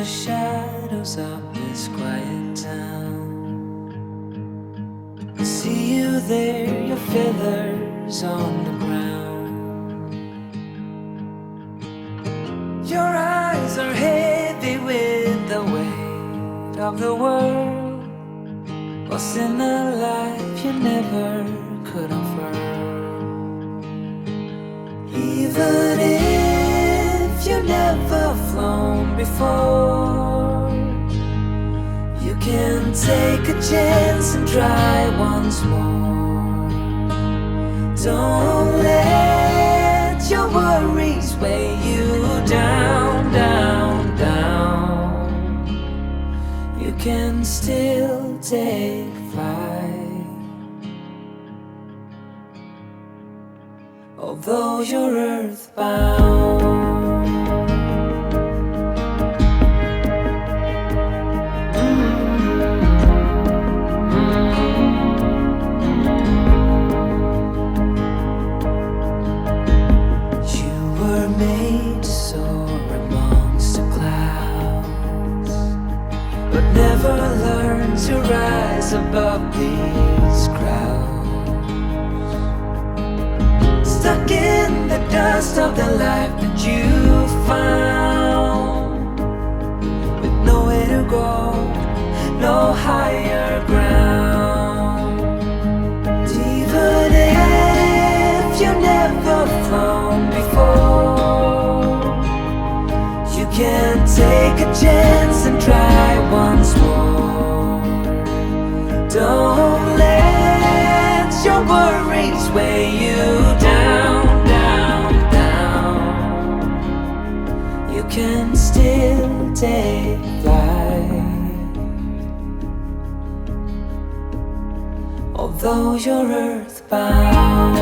the shadows of this quiet town. I see you there, your feathers on the ground. Your eyes are heavy with the weight of the world. What's in a life you never could afford? Even if you never flown before, you can take a chance and try once more. Don't let your worries weigh you down, down, down. You can still take flight, although you're earthbound. Never learn to rise above these crowds, stuck in the dust of the life that you found, with nowhere to go, no higher ground. Even if you never flown before, you can take a chance and try once more. Don't let your worries weigh you down, down, down. You can still take flight, although you're earthbound.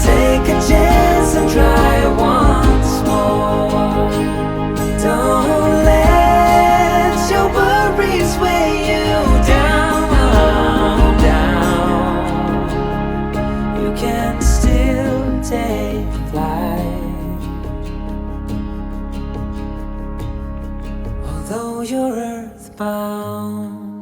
Take a chance and try once more. Don't let your worries weigh you down, down. You can still take flight, although you're earthbound.